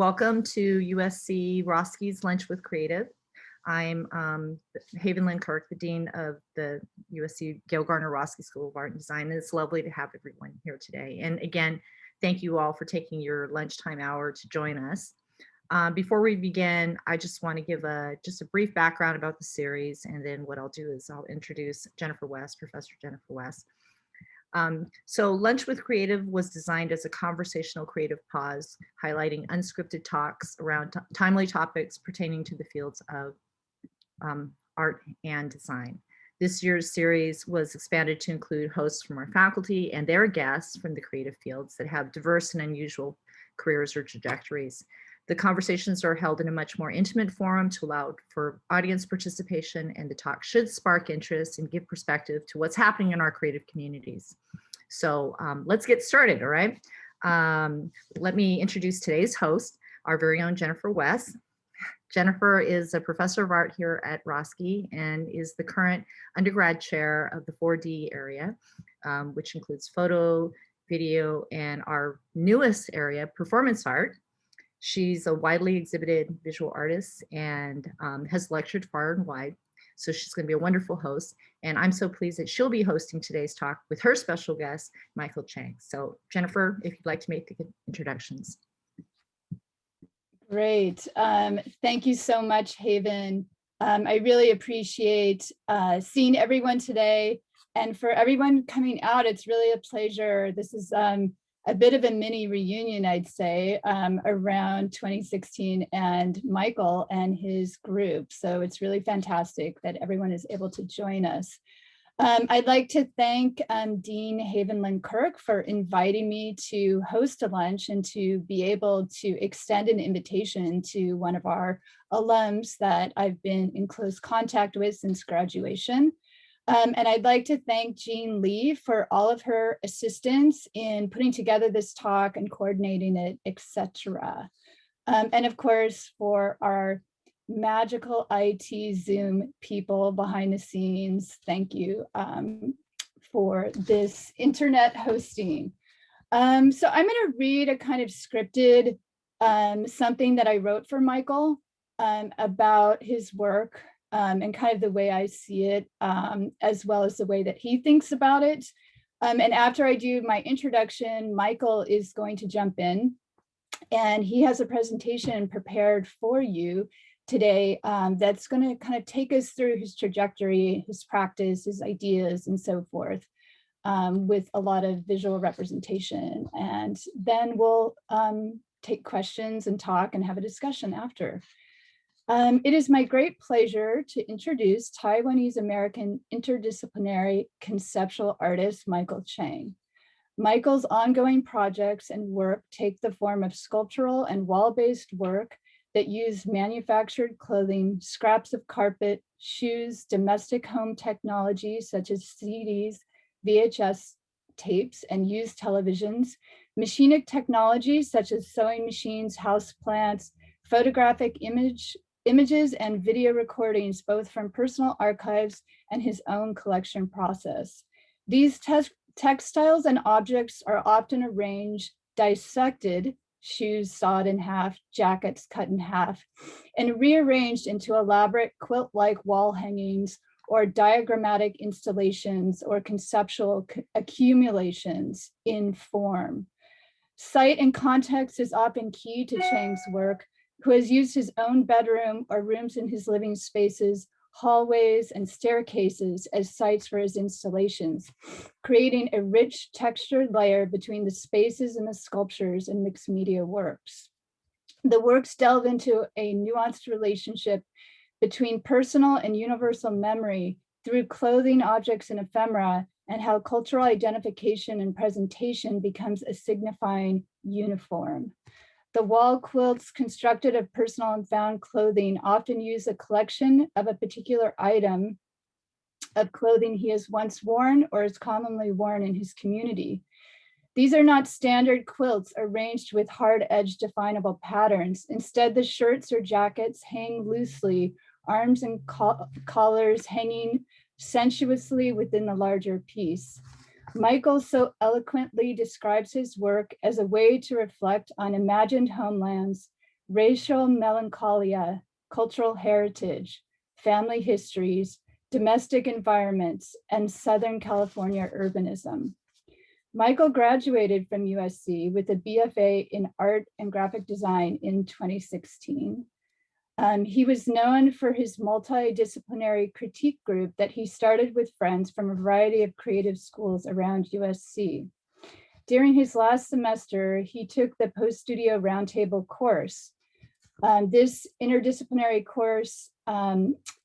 Welcome to USC Roski's Lunch with Creative. I'm Haven Lynn Kirk, the Dean of the USC Gail Garner Roski School of Art and Design, and it's lovely to have everyone here today. And again, thank you all for taking your lunchtime hour to join us. Before we begin, I just want to give just a brief background about the series, and then what I'll do is I'll introduce Jennifer West, Professor Jennifer West. So Lunch with Creative was designed as a conversational creative pause, highlighting unscripted talks around timely topics pertaining to the fields of art and design. This year's series was expanded to include hosts from our faculty and their guests from the creative fields that have diverse and unusual careers or trajectories. The conversations are held in a much more intimate forum to allow for audience participation, and the talk should spark interest and give perspective to what's happening in our creative communities. So let's get started, all right? Let me introduce today's host, our very own Jennifer West. Jennifer is a professor of art here at Roski and is the current undergrad chair of the 4D area, which includes photo, video, and our newest area, performance art. She's a widely exhibited visual artist and has lectured far and wide. So she's going to be a wonderful host. And I'm so pleased that she'll be hosting today's talk with her special guest, Michael Chang. So Jennifer, if you'd like to make the introductions. Great. Thank you so much, Haven. I really appreciate seeing everyone today. And for everyone coming out, it's really a pleasure. This is a bit of a mini reunion, I'd say, around 2016 and Michael and his group. So it's really fantastic that everyone is able to join us. I'd like to thank Dean Haven Lynn Kirk for inviting me to host a lunch and to be able to extend an invitation to one of our alums that I've been in close contact with since graduation. And I'd like to thank Jean Lee for all of her assistance in putting together this talk and coordinating it, etc. And of course, for our magical IT Zoom people behind the scenes, thank you for this internet hosting. So I'm going to read a kind of scripted something that I wrote for Michael about his work. And kind of the way I see it, as well as the way that he thinks about it. And after I do my introduction, Michael is going to jump in, and he has a presentation prepared for you today that's going to kind of take us through his trajectory, his practice, his ideas, and so forth, with a lot of visual representation. And then we'll take questions and talk and have a discussion after. It is my great pleasure to introduce Taiwanese-American interdisciplinary conceptual artist, Michael Chang. Michael's ongoing projects and work take the form of sculptural and wall-based work that use manufactured clothing, scraps of carpet, shoes, domestic home technology such as CDs, VHS tapes, and used televisions, machinic technology such as sewing machines, houseplants, photographic images and video recordings, both from personal archives and his own collection process. These textiles and objects are often arranged, dissected, shoes sawed in half, jackets cut in half, and rearranged into elaborate quilt-like wall hangings or diagrammatic installations or conceptual accumulations in form. Site and context is often key to Chang's work, who has used his own bedroom or rooms in his living spaces, hallways, and staircases as sites for his installations, creating a rich textured layer between the spaces and the sculptures and mixed media works. The works delve into a nuanced relationship between personal and universal memory through clothing, objects, and ephemera, and how cultural identification and presentation becomes a signifying uniform. The wall quilts constructed of personal and found clothing often use a collection of a particular item of clothing he has once worn or is commonly worn in his community. These are not standard quilts arranged with hard-edged definable patterns. Instead, the shirts or jackets hang loosely, arms and collars hanging sensuously within the larger piece. Michael so eloquently describes his work as a way to reflect on imagined homelands, Racial Melancholia, Cultural Heritage, Family Histories, Domestic Environments, and Southern California Urbanism. Michael graduated from USC with a BFA in Art and Graphic Design in 2016. He was known for his multidisciplinary critique group that he started with friends from a variety of creative schools around USC. During his last semester, he took the Post-Studio Roundtable course. This interdisciplinary course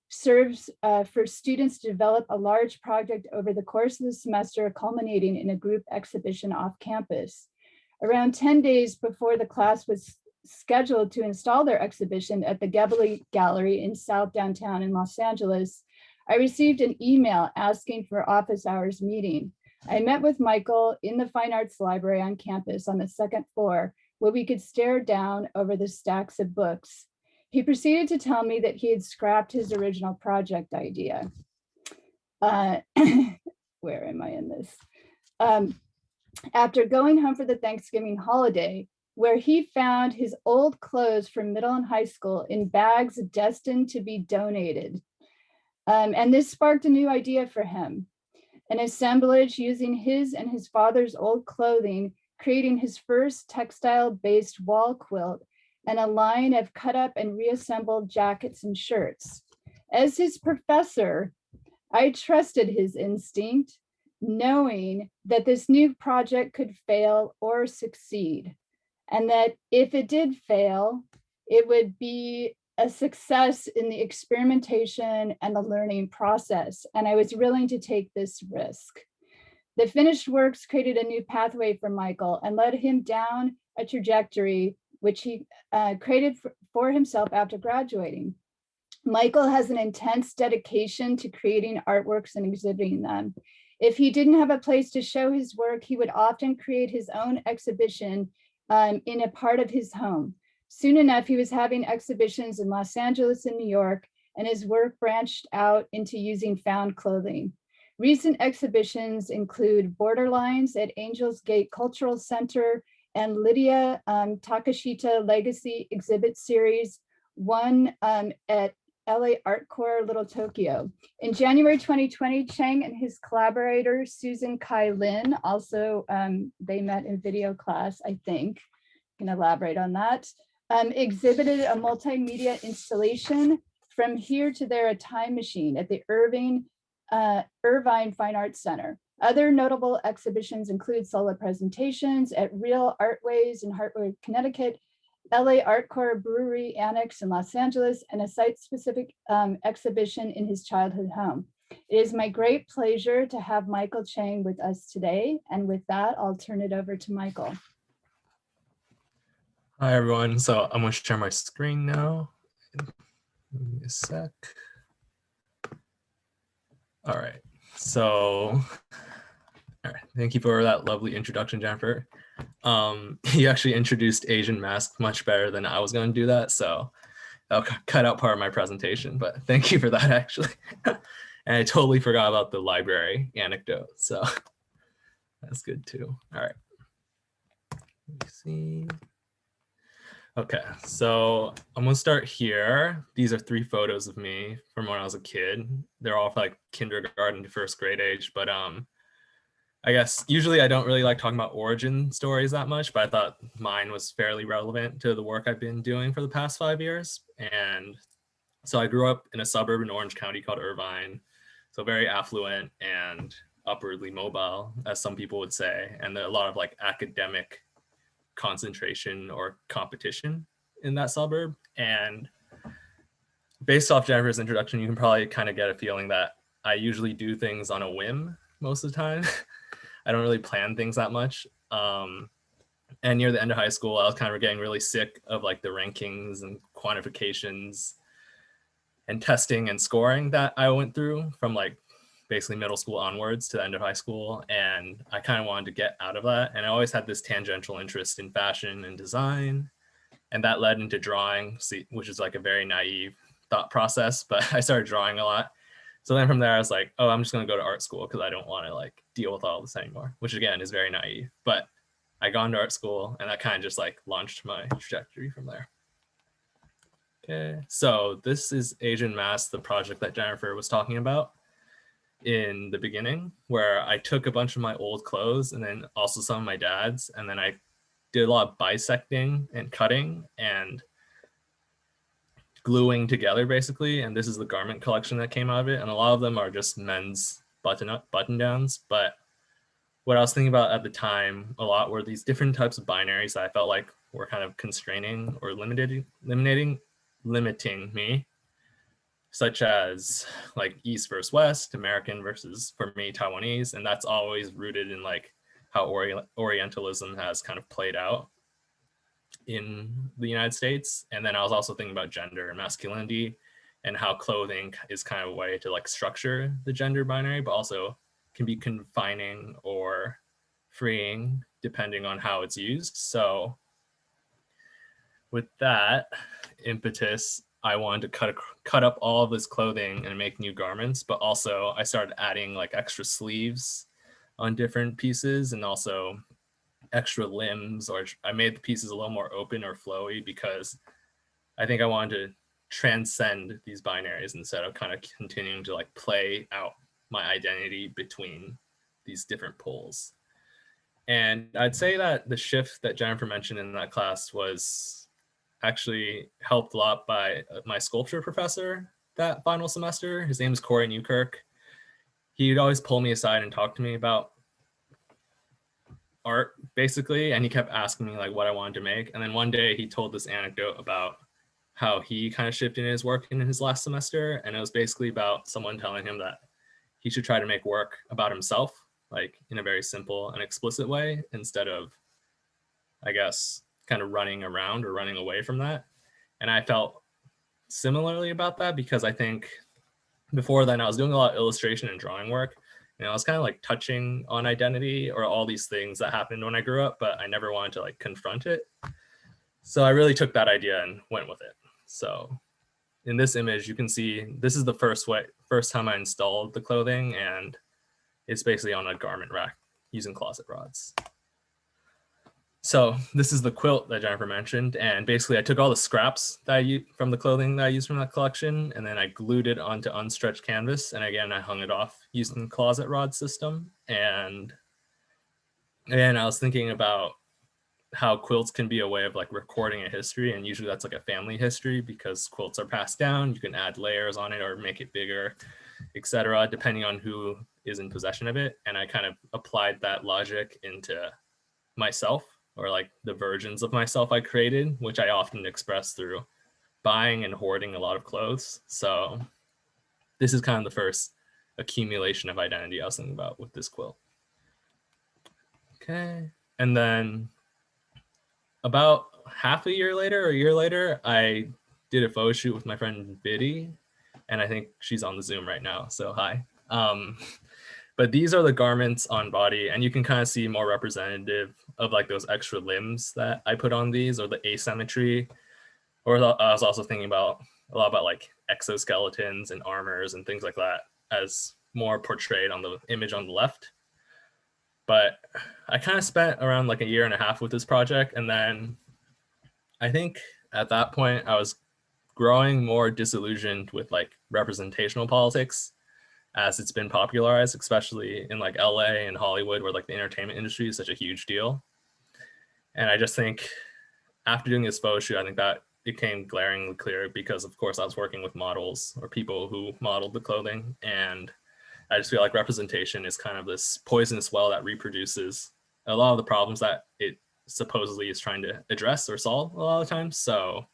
serves for students to develop a large project over the course of the semester, culminating in a group exhibition off campus. Around 10 days before the class was scheduled to install their exhibition at the Gebele Gallery in South Downtown in Los Angeles, I received an email asking for office hours meeting. I met with Michael in the Fine Arts Library on campus on the second floor, where we could stare down over the stacks of books. He proceeded to tell me that he had scrapped his original project idea. Where am I in this? After going home for the Thanksgiving holiday, where he found his old clothes from middle and high school in bags destined to be donated. And this sparked a new idea for him, an assemblage using his and his father's old clothing, creating his first textile-based wall quilt and a line of cut up and reassembled jackets and shirts. As his professor, I trusted his instinct, knowing that this new project could fail or succeed, and that if it did fail, it would be a success in the experimentation and the learning process. And I was willing to take this risk. The finished works created a new pathway for Michael and led him down a trajectory which he created for himself after graduating. Michael has an intense dedication to creating artworks and exhibiting them. If he didn't have a place to show his work, he would often create his own exhibition in a part of his home. Soon enough, he was having exhibitions in Los Angeles and New York, and his work branched out into using found clothing. Recent exhibitions include Borderlines at Angels Gate Cultural Center and Lydia Takashita Legacy Exhibit Series, one at LA Art Core Little Tokyo. In January 2020, Chang and his collaborator, Susan Kai Lin, also they met in video class, I think, can elaborate on that, exhibited a multimedia installation, From Here to There, a Time Machine, at the Irvine Fine Arts Center. Other notable exhibitions include solo presentations at Real Artways in Hartford, Connecticut, LA Art Core Brewery Annex in Los Angeles, and a site-specific exhibition in his childhood home. It is my great pleasure to have Michael Chang with us today. And with that, I'll turn it over to Michael. Hi, everyone. So I'm going to share my screen now. Give me a sec. All right. So, all right. Thank you for that lovely introduction, Jennifer. You actually introduced Asian masks much better than I was going to do that. So I'll cut out part of my presentation, but thank you for that, actually. And I totally forgot about the library anecdote. So that's good too. All right. Let me see. Okay, so I'm gonna start here. These are 3 photos of me from when I was a kid. They're all like kindergarten to 1st grade age, but I guess usually I don't really like talking about origin stories that much, but I thought mine was fairly relevant to the work I've been doing for the past 5 years. And so I grew up in a suburb in Orange County called Irvine, so very affluent and upwardly mobile, as some people would say, and there are a lot of like academic concentration or competition in that suburb. And based off Jennifer's introduction, you can probably kind of get a feeling that I usually do things on a whim most of the time. I don't really plan things that much. And near the end of high school, I was kind of getting really sick of like the rankings and quantifications and testing and scoring that I went through from like basically middle school onwards to the end of high school. And I kind of wanted to get out of that. And I always had this tangential interest in fashion and design. And that led into drawing, which is like a very naive thought process, but I started drawing a lot. So then from there, I was like, oh, I'm just going to go to art school because I don't want to like deal with all this anymore, which again is very naive. But I got into art school and that kind of just like launched my trajectory from there. Okay, so this is Asian Mask, the project that Jennifer was talking about in the beginning, where I took a bunch of my old clothes and then also some of my dad's, and then I did a lot of bisecting and cutting and gluing together basically. And this is the garment collection that came out of it. And a lot of them are just men's button downs. But what I was thinking about at the time a lot were these different types of binaries that I felt like were kind of constraining or limiting me, such as like East versus West, American versus, for me, Taiwanese. And that's always rooted in like how Orientalism has kind of played out in the United States. And then I was also thinking about gender and masculinity and how clothing is kind of a way to like structure the gender binary, but also can be confining or freeing depending on how it's used. So with that impetus, I wanted to cut up all of this clothing and make new garments, but also I started adding like extra sleeves on different pieces and also extra limbs, or I made the pieces a little more open or flowy because I think I wanted to transcend these binaries instead of kind of continuing to like play out my identity between these different poles. And I'd say that the shift that Jennifer mentioned in that class was actually helped a lot by my sculpture professor that final semester. His name is Corey Newkirk. He'd always pull me aside and talk to me about art basically, and he kept asking me like what I wanted to make. And then one day he told this anecdote about how he kind of shifted in his work in his last semester, and it was basically about someone telling him that he should try to make work about himself, like in a very simple and explicit way, instead of, I guess, kind of running around or running away from that. And I felt similarly about that because I think before then I was doing a lot of illustration and drawing work, and I was kind of like touching on identity or all these things that happened when I grew up, but I never wanted to like confront it. So I really took that idea and went with it. So in this image, you can see this is the first time I installed the clothing, and it's basically on a garment rack using closet rods. So this is the quilt that Jennifer mentioned, and basically I took all the scraps that I used from the clothing that I used from that collection, and then I glued it onto unstretched canvas, and again I hung it off using the closet rod system. And I was thinking about how quilts can be a way of like recording a history, and usually that's like a family history because quilts are passed down. You can add layers on it or make it bigger, etc., depending on who is in possession of it. And I kind of applied that logic into myself, or like the versions of myself I created, which I often express through buying and hoarding a lot of clothes. So this is kind of the first accumulation of identity I was thinking about with this quilt. Okay, and then about half a year later or a year later, I did a photo shoot with my friend Biddy, and I think she's on the Zoom right now, so hi. But these are the garments on body, and you can kind of see more representative of like those extra limbs that I put on these, or the asymmetry. Or I was also thinking about a lot about like exoskeletons and armors and things like that as more portrayed on the image on the left. But I kind of spent around like a year and a half with this project, and then I think at that point I was growing more disillusioned with like representational politics as it's been popularized, especially in like LA and Hollywood, where like the entertainment industry is such a huge deal. And I just think after doing this photo shoot, I think that became glaringly clear because of course I was working with models or people who modeled the clothing. And I just feel like representation is kind of this poisonous well that reproduces a lot of the problems that it supposedly is trying to address or solve a lot of times. So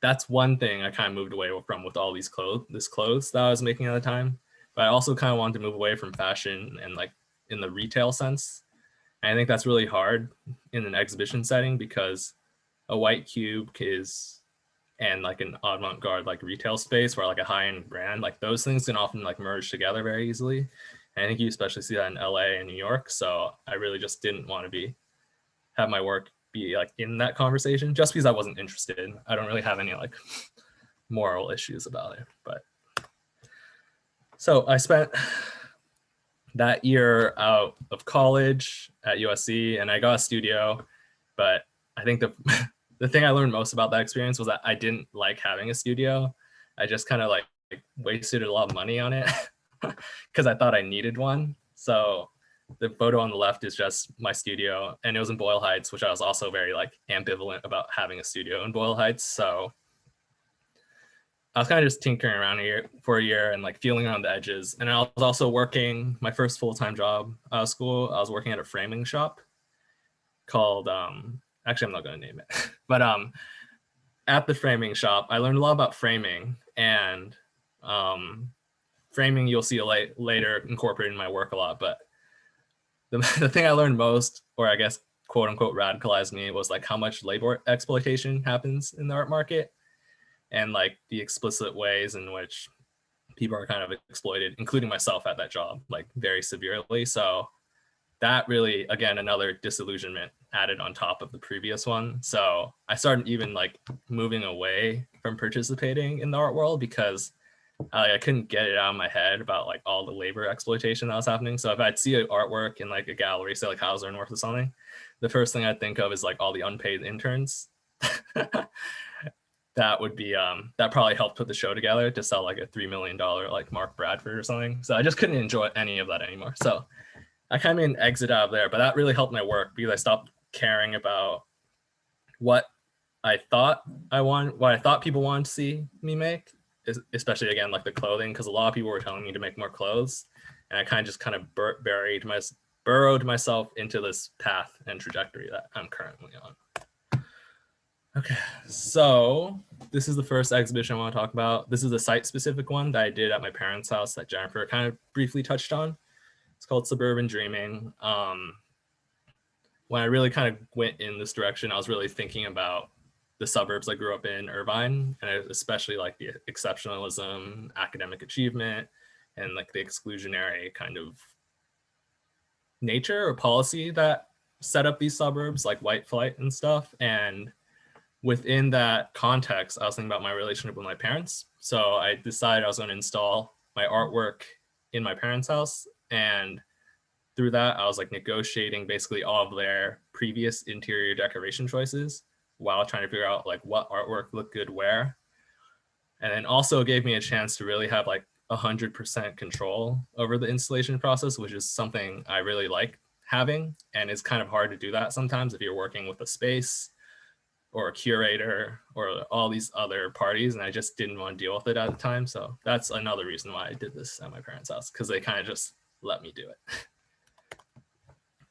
that's one thing I kind of moved away from with all these clothes that I was making at the time. But I also kind of wanted to move away from fashion and like in the retail sense. And I think that's really hard in an exhibition setting because a white cube is, and like an avant-garde like retail space where like a high-end brand, like those things can often like merge together very easily. And I think you especially see that in LA and New York. So I really just didn't want to have my work be like in that conversation just because I wasn't interested. I don't really have any like moral issues about it. But so I spent that year out of college at USC and I got a studio, but I think the thing I learned most about that experience was that I didn't like having a studio. I just kind of like wasted a lot of money on it because I thought I needed one. So the photo on the left is just my studio, and it was in Boyle Heights, which I was also very like ambivalent about having a studio in Boyle Heights. So I was kind of just tinkering around here for a year and like feeling around the edges. And I was also working my first full-time job out of school. I was working at a framing shop called, actually, I'm not going to name it, but at the framing shop, I learned a lot about framing, and framing you'll see later incorporated in my work a lot. But the thing I learned most, or I guess quote unquote radicalized me, was like how much labor exploitation happens in the art market, and like the explicit ways in which people are kind of exploited, including myself at that job, like very severely. So that really, again, another disillusionment added on top of the previous one. So I started even like moving away from participating in the art world because I couldn't get it out of my head about like all the labor exploitation that was happening. So if I'd see an artwork in like a gallery, say like Hauser North or something, the first thing I'd think of is like all the unpaid interns. That would be that probably helped put the show together to sell like a $3 million like Mark Bradford or something. So I just couldn't enjoy any of that anymore. So I kind of made an exit out of there, but that really helped my work because I stopped caring about what I thought what I thought people wanted to see me make, especially again like the clothing, because a lot of people were telling me to make more clothes, and I kind of burrowed myself into this path and trajectory that I'm currently on. Okay, so this is the first exhibition I want to talk about. This is a site-specific one that I did at my parents' house that Jennifer kind of briefly touched on. It's called Suburban Dreaming. When I really kind of went in this direction, I was really thinking about the suburbs I grew up in, Irvine, and especially like the exceptionalism, academic achievement, and like the exclusionary kind of nature or policy that set up these suburbs, like white flight and stuff. And within that context, I was thinking about my relationship with my parents. So I decided I was going to install my artwork in my parents' house. And through that, I was like negotiating basically all of their previous interior decoration choices while trying to figure out like what artwork looked good where. And then also gave me a chance to really have like 100% control over the installation process, which is something I really like having. And it's kind of hard to do that sometimes if you're working with a space or a curator or all these other parties, and I just didn't want to deal with it at the time. So that's another reason why I did this at my parents' house, because they kind of just let me do it.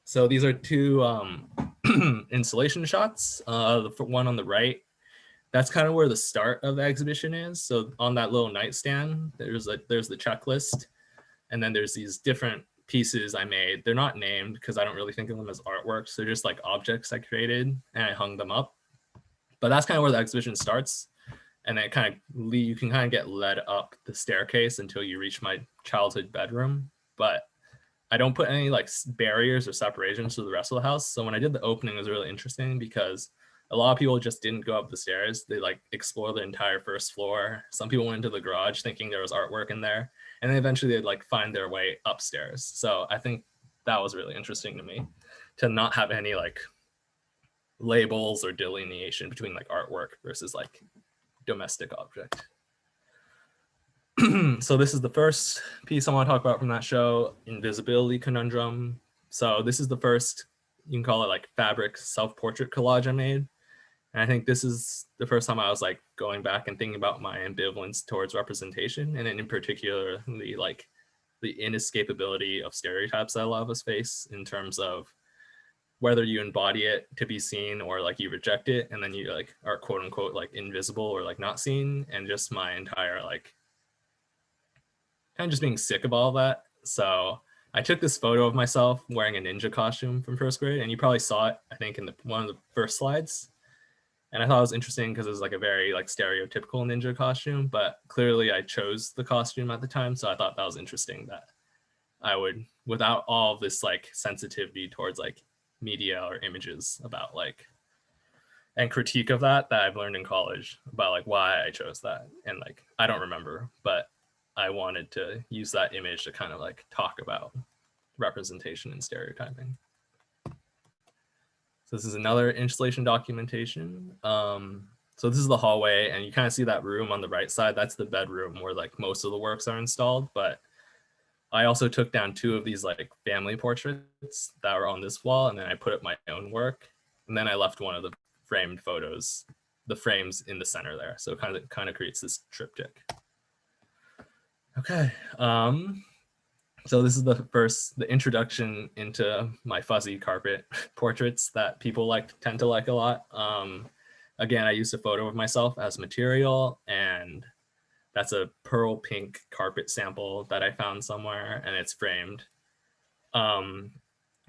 So these are two installation shots. The one on the right, that's kind of where the start of the exhibition is. So on that little nightstand, there's the checklist, and then there's these different pieces I made. They're not named because I don't really think of them as artworks. They're just like objects I created and I hung them up. But that's kind of where the exhibition starts. And then you can kind of get led up the staircase until you reach my childhood bedroom. But I don't put any like barriers or separations to the rest of the house. So when I did the opening, it was really interesting because a lot of people just didn't go up the stairs. They like explore the entire first floor. Some people went into the garage thinking there was artwork in there. And then eventually they'd like find their way upstairs. So I think that was really interesting to me, to not have any like labels or delineation between like artwork versus like domestic object. So this is the first piece I want to talk about from that show, Invisibility Conundrum. So this is the first, you can call it like fabric self-portrait collage I made. And I think this is the first time I was like going back and thinking about my ambivalence towards representation, and in particular like the inescapability of stereotypes that a lot of us face in terms of whether you embody it to be seen or like you reject it, and then you like are quote unquote like invisible or like not seen, and just my entire like kind of just being sick of all of that. So I took this photo of myself wearing a ninja costume from first grade, and you probably saw it, I think, in one of the first slides. And I thought it was interesting because it was like a very like stereotypical ninja costume, but clearly I chose the costume at the time. So I thought that was interesting that I would, without all of this like sensitivity towards like media or images about like, and critique of that I've learned in college about like why I chose that. And like, I don't remember, but I wanted to use that image to kind of like talk about representation and stereotyping. So this is another installation documentation. So this is the hallway, and you kind of see that room on the right side. That's the bedroom where like most of the works are installed. But I also took down 2 of these like family portraits that were on this wall, and then I put up my own work. And then I left one of the framed photos, the frames in the center there. So it kind of creates this triptych. Okay. So this is the introduction into my fuzzy carpet portraits that people tend to like a lot. Again, I used a photo of myself as material, and that's a pearl pink carpet sample that I found somewhere, and it's framed.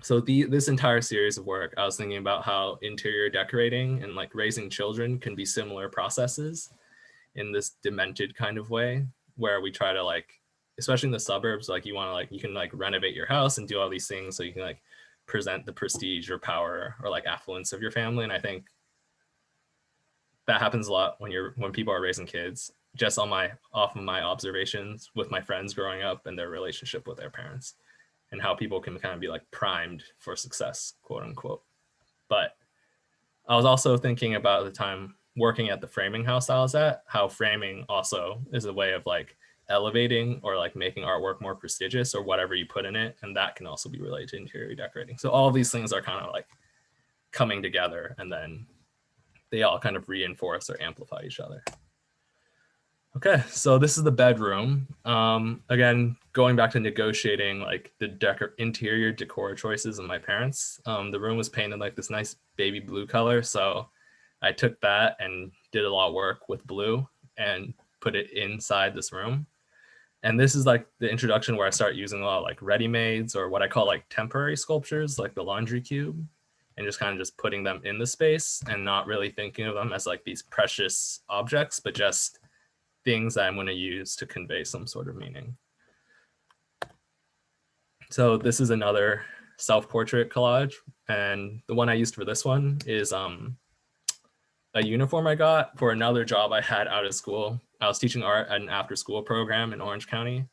So this entire series of work, I was thinking about how interior decorating and like raising children can be similar processes in this demented kind of way, where we try to like, especially in the suburbs, like you can like renovate your house and do all these things so you can like present the prestige or power or like affluence of your family. And I think that happens a lot when people are raising kids, just off of my observations with my friends growing up and their relationship with their parents, and how people can kind of be like primed for success, quote unquote. But I was also thinking about the time working at the framing house I was at, how framing also is a way of like elevating or like making artwork more prestigious or whatever you put in it. And that can also be related to interior decorating. So all of these things are kind of like coming together, and then they all kind of reinforce or amplify each other. Okay, so this is the bedroom. Again, going back to negotiating like the interior decor choices of my parents. The room was painted like this nice baby blue color, so I took that and did a lot of work with blue and put it inside this room. And this is like the introduction where I start using a lot of like ready-mades, or what I call like temporary sculptures, like the laundry cube, and just kind of just putting them in the space and not really thinking of them as like these precious objects, but just things that I'm going to use to convey some sort of meaning. So this is another self-portrait collage, and the one I used for this one is a uniform I got for another job I had out of school. I was teaching art at an after-school program in Orange County,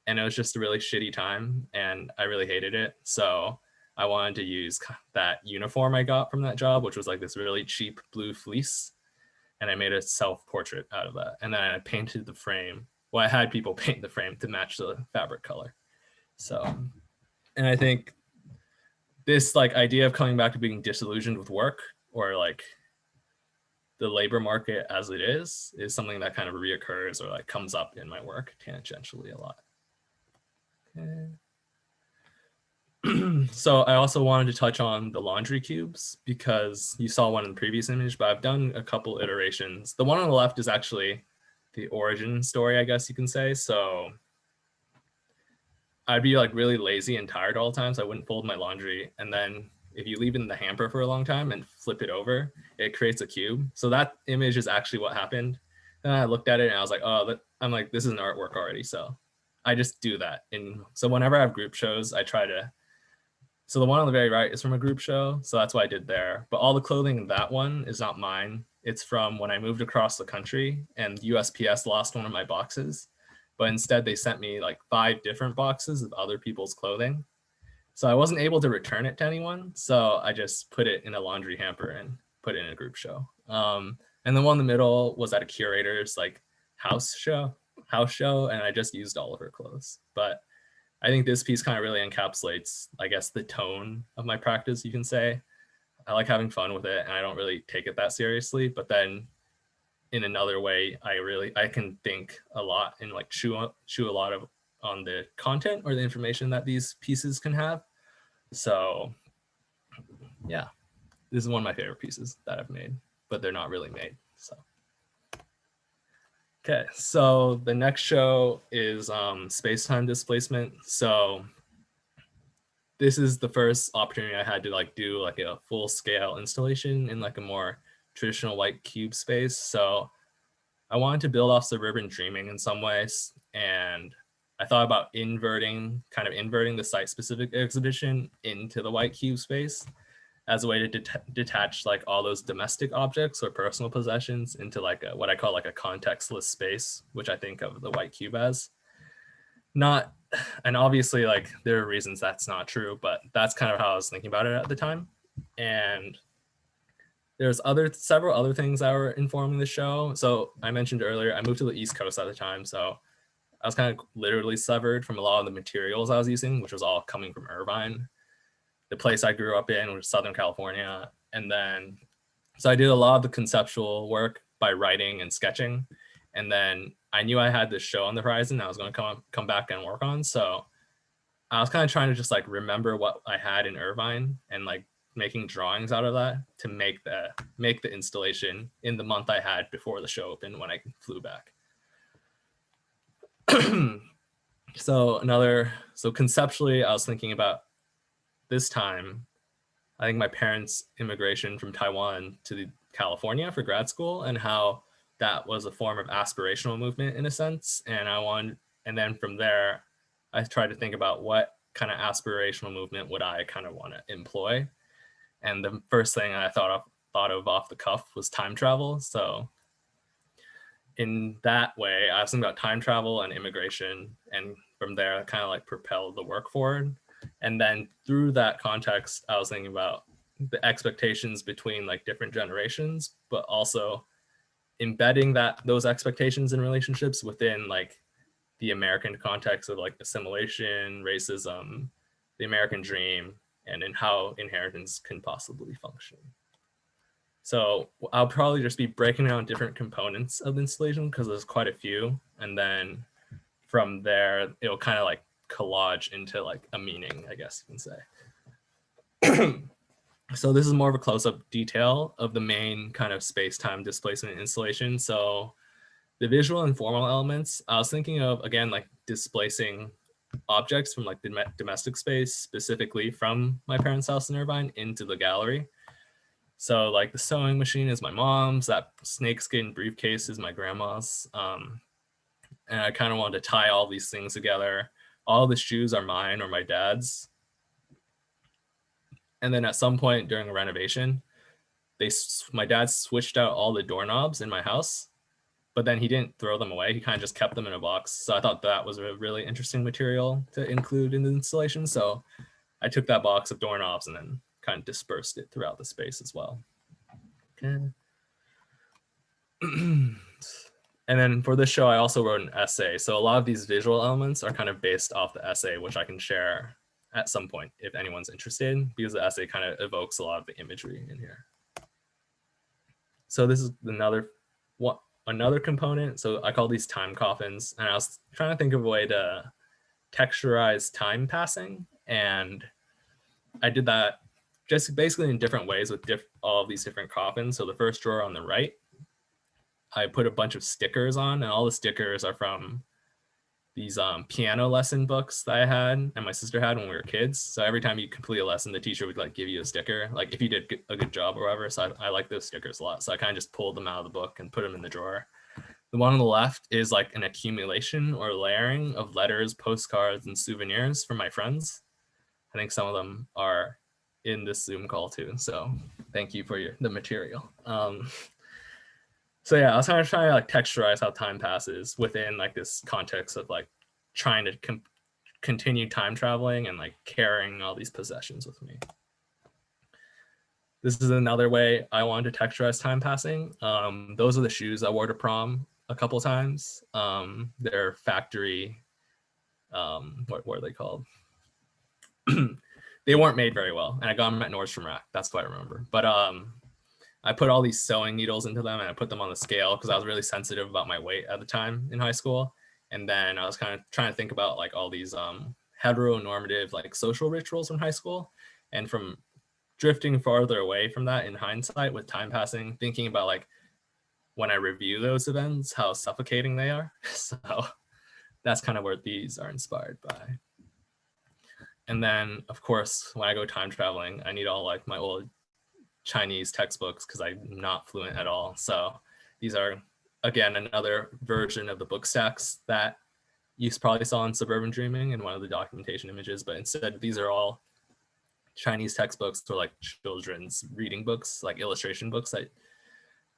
and it was just a really shitty time, and I really hated it. So I wanted to use that uniform I got from that job, which was like this really cheap blue fleece, and I made a self-portrait out of that. And then I painted the frame. Well, I had people paint the frame to match the fabric color. So, and I think this like idea of coming back to being disillusioned with work, or like the labor market as it is something that kind of reoccurs or like comes up in my work tangentially a lot. Okay. So I also wanted to touch on the laundry cubes, because you saw one in the previous image, but I've done a couple iterations. The one on the left is actually the origin story, I guess you can say. So I'd be like really lazy and tired all the time, so I wouldn't fold my laundry. And then if you leave it in the hamper for a long time and flip it over, it creates a cube. So that image is actually what happened. And I looked at it and I was like, oh, I'm like, this is an artwork already. So I just do that. And so whenever I have group shows, I try to, so the one on the very right is from a group show. So that's what I did there. But all the clothing in that one is not mine. It's from when I moved across the country and USPS lost one of my boxes. But instead they sent me like 5 different boxes of other people's clothing. So I wasn't able to return it to anyone. So I just put it in a laundry hamper and put it in a group show. And the one in the middle was at a curator's like house show. And I just used all of her clothes. But I think this piece kind of really encapsulates, I guess, the tone of my practice, you can say. I like having fun with it, and I don't really take it that seriously. But then in another way, I can think a lot and like chew a lot of on the content or the information that these pieces can have. So yeah, this is one of my favorite pieces that I've made, but they're not really made. So okay, so the next show is space-time displacement. So this is the first opportunity I had to like do like a full-scale installation in like a more traditional white cube space. So I wanted to build off Suburban Dreaming in some ways, and I thought about inverting the site-specific exhibition into the white cube space as a way to detach like all those domestic objects or personal possessions into like what I call like a contextless space, which I think of the white cube as. Not, and obviously like there are reasons that's not true, but that's kind of how I was thinking about it at the time. And there's several other things that were informing the show. So I mentioned earlier, I moved to the East Coast at the time. So I was kind of literally severed from a lot of the materials I was using, which was all coming from Irvine, the place I grew up in, which was Southern California. And then, so I did a lot of the conceptual work by writing and sketching. And then I knew I had this show on the horizon I was going to come back and work on. So I was kind of trying to just like remember what I had in Irvine and like making drawings out of that to make the installation in the month I had before the show opened when I flew back. So conceptually, I was thinking about this time, I think my parents' immigration from Taiwan to California for grad school and how that was a form of aspirational movement in a sense. And then from there, I tried to think about what kind of aspirational movement would I kind of want to employ. And the first thing I thought of off the cuff was time travel. So in that way, I was thinking about time travel and immigration. And from there, I kind of like propelled the work forward. And then through that context, I was thinking about the expectations between like different generations, but also embedding those expectations and relationships within like the American context of like assimilation, racism, the American dream, and in how inheritance can possibly function. So I'll probably just be breaking down different components of the installation because there's quite a few. And then from there, it'll kind of like collage into like a meaning, I guess you can say. So this is more of a close-up detail of the main kind of space-time displacement installation. So the visual and formal elements, I was thinking of, again, like displacing objects from like the domestic space, specifically from my parents' house in Irvine into the gallery. So like the sewing machine is my mom's, that snakeskin briefcase is my grandma's. And I kind of wanted to tie all these things together. All the shoes are mine or my dad's. And then at some point during a renovation, my dad switched out all the doorknobs in my house, but then he didn't throw them away. He kind of just kept them in a box. So I thought that was a really interesting material to include in the installation. So I took that box of doorknobs and then kind of dispersed it throughout the space as well. Okay. And then for this show, I also wrote an essay. So a lot of these visual elements are kind of based off the essay, which I can share at some point if anyone's interested, because the essay kind of evokes a lot of the imagery in here. So this is another component. So I call these time coffins, and I was trying to think of a way to texturize time passing. And I did that just basically in different ways with all of these different coffins. So the first drawer on the right, I put a bunch of stickers on, and all the stickers are from these piano lesson books that I had and my sister had when we were kids. So every time you complete a lesson, the teacher would like give you a sticker, like if you did a good job or whatever. So I like those stickers a lot. So I kind of just pulled them out of the book and put them in the drawer. The one on the left is like an accumulation or layering of letters, postcards, and souvenirs from my friends. I think some of them are in this Zoom call too. So thank you for the material. So yeah, I was kind of trying to like texturize how time passes within like this context of like trying to continue time traveling and like carrying all these possessions with me. This is another way I wanted to texturize time passing. Those are the shoes I wore to prom a couple times. They're factory, what are they called? They weren't made very well, and I got them at Nordstrom Rack. That's what I remember. But I put all these sewing needles into them and I put them on the scale because I was really sensitive about my weight at the time in high school. And then I was kind of trying to think about like all these heteronormative like social rituals from high school. And from drifting farther away from that in hindsight with time passing, thinking about like when I review those events, how suffocating they are. So that's kind of where these are inspired by. And then of course, when I go time traveling, I need all like my old Chinese textbooks because I'm not fluent at all. So these are, again, another version of the book stacks that you probably saw in Suburban Dreaming in one of the documentation images, but instead these are all Chinese textbooks or like children's reading books, like illustration books that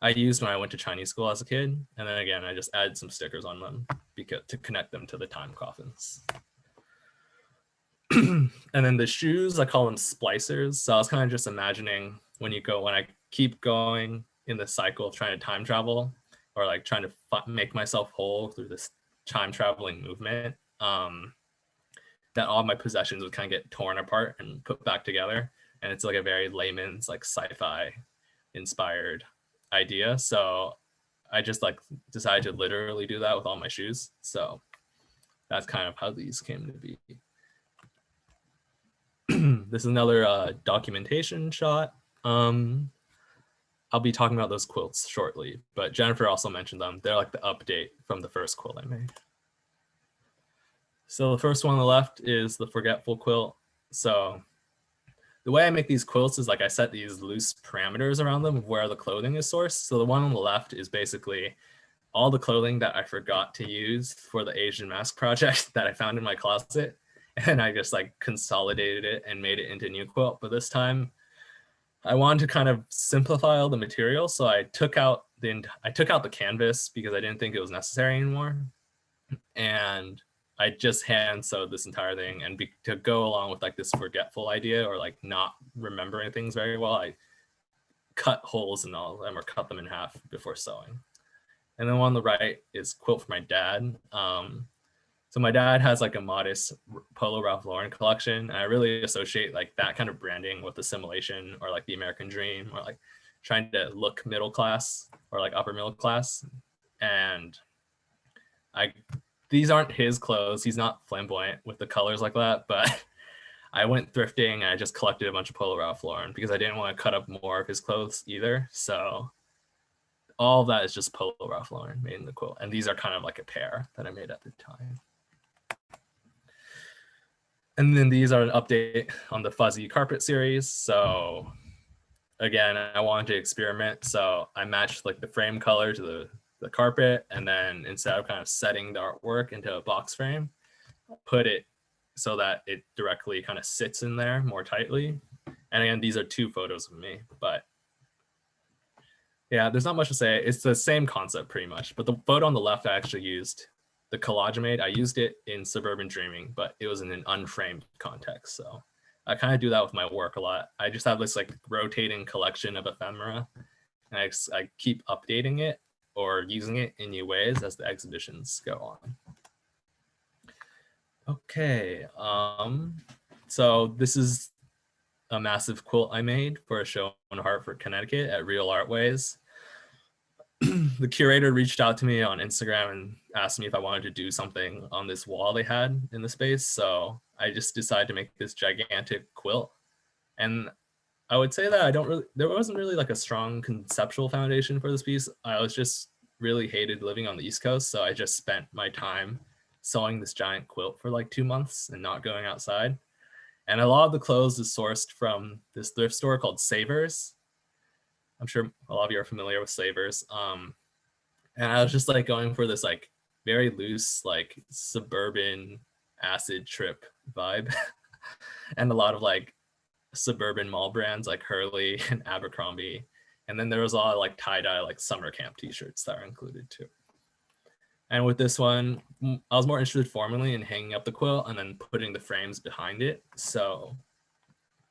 I used when I went to Chinese school as a kid. And then again, I just added some stickers on them to connect them to the time coffins. And then the shoes, I call them splicers. So I was kind of just imagining when I keep going in the cycle of trying to time travel, or like trying to make myself whole through this time traveling movement, that all my possessions would kind of get torn apart and put back together. And it's like a very layman's like sci-fi inspired idea. So I just like decided to literally do that with all my shoes. So that's kind of how these came to be. This is another documentation shot. I'll be talking about those quilts shortly, but Jennifer also mentioned them. They're like the update from the first quilt I made. So the first one on the left is the Forgetful Quilt. So the way I make these quilts is like I set these loose parameters around them of where the clothing is sourced. So the one on the left is basically all the clothing that I forgot to use for the Asian mask project that I found in my closet. And I just like consolidated it and made it into a new quilt. But this time I wanted to kind of simplify all the material. So I took out the canvas because I didn't think it was necessary anymore. And I just hand sewed this entire thing, and to go along with like this forgetful idea or like not remembering things very well, I cut holes in all of them or cut them in half before sewing. And then one on the right is quilt for my dad. So my dad has like a modest Polo Ralph Lauren collection, and I really associate like that kind of branding with assimilation or like the American dream or like trying to look middle class or like upper middle class. And these aren't his clothes. He's not flamboyant with the colors like that, but I went thrifting and I just collected a bunch of Polo Ralph Lauren because I didn't want to cut up more of his clothes either. So all of that is just Polo Ralph Lauren made in the quilt. And these are kind of like a pair that I made at the time. And then these are an update on the fuzzy carpet series. So again, I wanted to experiment. So I matched like the frame color to the carpet, and then instead of kind of setting the artwork into a box frame, put it so that it directly kind of sits in there more tightly. And again, these are 2 photos of me, but yeah, there's not much to say. It's the same concept pretty much, but the photo on the left, I actually used the collage I made. I used it in Suburban Dreaming, but it was in an unframed context. So I kind of do that with my work a lot. I just have this like rotating collection of ephemera, and I keep updating it or using it in new ways as the exhibitions go on. Okay, so this is a massive quilt I made for a show in Hartford, Connecticut at Real Artways. The curator reached out to me on Instagram and asked me if I wanted to do something on this wall they had in the space. So I just decided to make this gigantic quilt. And I would say that there wasn't really like a strong conceptual foundation for this piece. I was just really hated living on the East Coast. So I just spent my time sewing this giant quilt for like 2 months and not going outside. And a lot of the clothes is sourced from this thrift store called Savers. I'm sure a lot of you are familiar with Savers. And I was just like going for this like very loose, like suburban acid trip vibe. And a lot of like suburban mall brands like Hurley and Abercrombie. And then there was a lot of like tie-dye, like summer camp t-shirts that are included too. And with this one, I was more interested formally in hanging up the quilt and then putting the frames behind it. So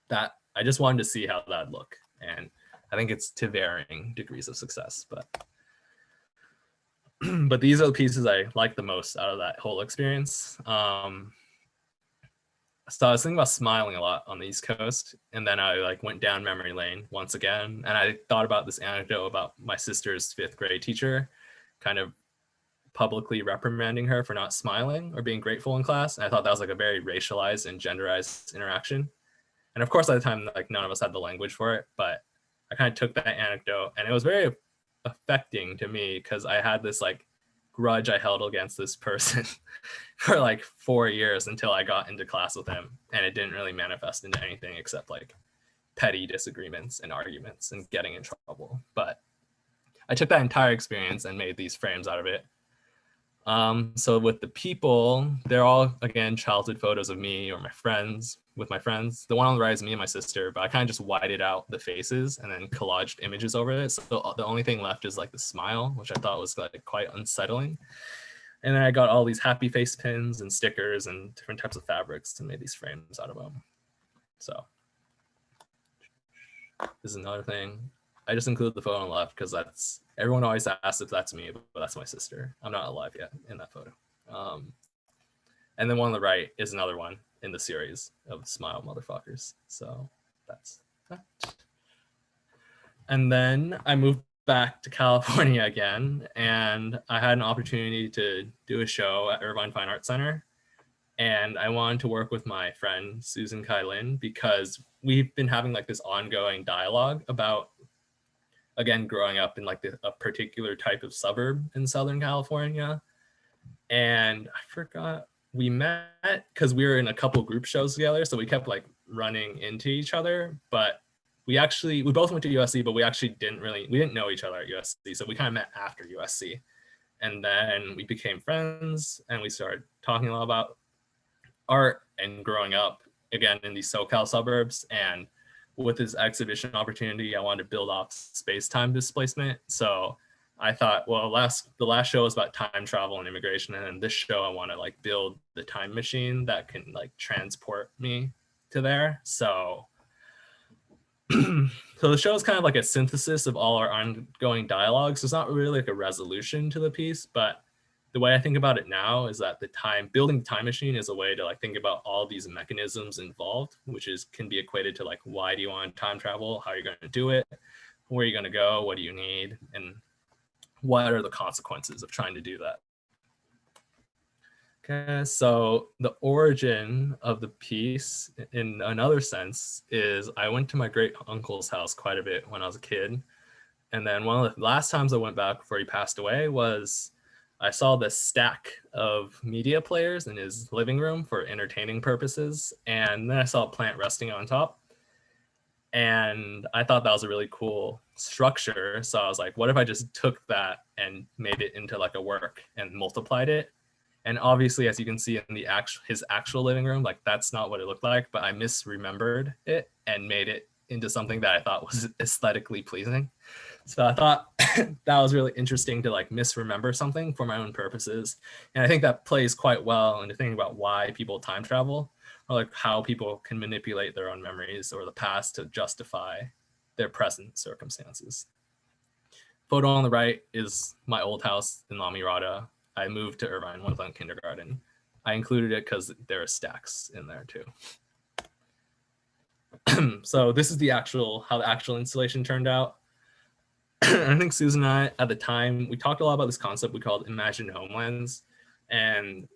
that I just wanted to see how that'd look. And I think it's to varying degrees of success, but these are the pieces I like the most out of that whole experience. So I was thinking about smiling a lot on the East Coast, and then I like went down memory lane once again, and I thought about this anecdote about my sister's 5th grade teacher kind of publicly reprimanding her for not smiling or being grateful in class. And I thought that was like a very racialized and genderized interaction. And of course, at the time, like none of us had the language for it, but I kind of took that anecdote, and it was very affecting to me because I had this like grudge I held against this person for like 4 years until I got into class with him, and it didn't really manifest into anything except like petty disagreements and arguments and getting in trouble. But I took that entire experience and made these frames out of it. So with the people, they're all, again, childhood photos of me or my friends, with my friends. The one on the right is me and my sister, but I kind of just whited out the faces and then collaged images over it. So the only thing left is like the smile, which I thought was like quite unsettling. And then I got all these happy face pins and stickers and different types of fabrics and made these frames out of them. So this is another thing. I just included the photo on the left because that's, everyone always asks if that's me, but that's my sister. I'm not alive yet in that photo. And then one on the right is another one in the series of Smile Motherfuckers. So that's that. And then I moved back to California again, and I had an opportunity to do a show at Irvine Fine Arts Center. And I wanted to work with my friend Susan Kai-Lin because we've been having like this ongoing dialogue about, again, growing up in like a particular type of suburb in Southern California. And I forgot, we met because we were in a couple group shows together, so we kept like running into each other. But we both went to USC, but we didn't know each other at USC, so we kind of met after USC. And then we became friends, and we started talking a lot about art and growing up again in these SoCal suburbs. And with this exhibition opportunity, I wanted to build off space-time displacement. So I thought, well, the last show was about time travel and immigration, and in this show I want to like build the time machine that can like transport me to there. So so the show is kind of like a synthesis of all our ongoing dialogues. So it's not really like a resolution to the piece, but the way I think about it now is that building the time machine is a way to like think about all these mechanisms involved, which can be equated to like, why do you want to time travel? How are you going to do it? Where are you going to go? What do you need? And what are the consequences of trying to do that? Okay, so the origin of the piece in another sense is I went to my great uncle's house quite a bit when I was a kid. And then one of the last times I went back before he passed away was I saw this stack of media players in his living room for entertaining purposes. And then I saw a plant resting on top. And I thought that was a really cool structure. So I was like, what if I just took that and made it into like a work and multiplied it? And obviously, as you can see in his actual living room, like that's not what it looked like, but I misremembered it and made it into something that I thought was aesthetically pleasing. So I thought that was really interesting to like misremember something for my own purposes. And I think that plays quite well into thinking about why people time travel, or like how people can manipulate their own memories or the past to justify their present circumstances. Photo on the right is my old house in La Mirada. I moved to Irvine when I was in kindergarten. I included it because there are stacks in there too. So this is how the actual installation turned out. I think Susan and I, at the time, we talked a lot about this concept we called imagined homelands. And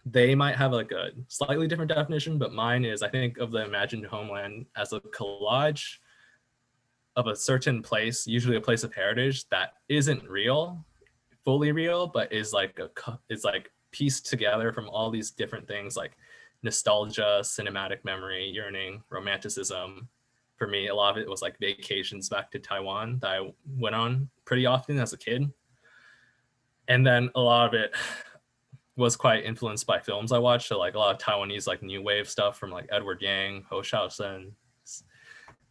they might have like a slightly different definition, but mine is, I think of the imagined homeland as a collage of a certain place, usually a place of heritage that isn't fully real, but is like pieced together from all these different things like nostalgia, cinematic memory, yearning, romanticism. For me, a lot of it was like vacations back to Taiwan that I went on pretty often as a kid. And then a lot of it was quite influenced by films I watched. So like a lot of Taiwanese like new wave stuff from like Edward Yang, Ho Shaosen,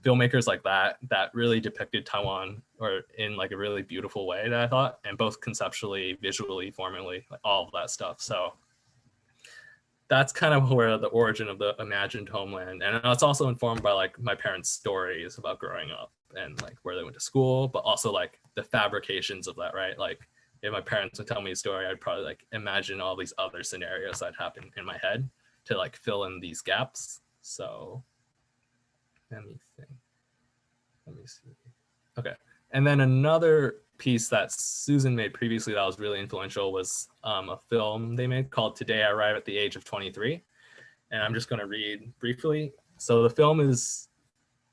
filmmakers like that really depicted Taiwan or in like a really beautiful way that I thought, and both conceptually, visually, formally, like all of that stuff. So that's kind of where the origin of the imagined homeland, and it's also informed by like my parents' stories about growing up and like where they went to school, but also like the fabrications of that, right? Like if my parents would tell me a story, I'd probably like imagine all these other scenarios that happen in my head to like fill in these gaps. So let me see. Okay. And then another piece that Susan made previously that was really influential was a film they made called Today I Arrive at the Age of 23. And I'm just going to read briefly. So the film is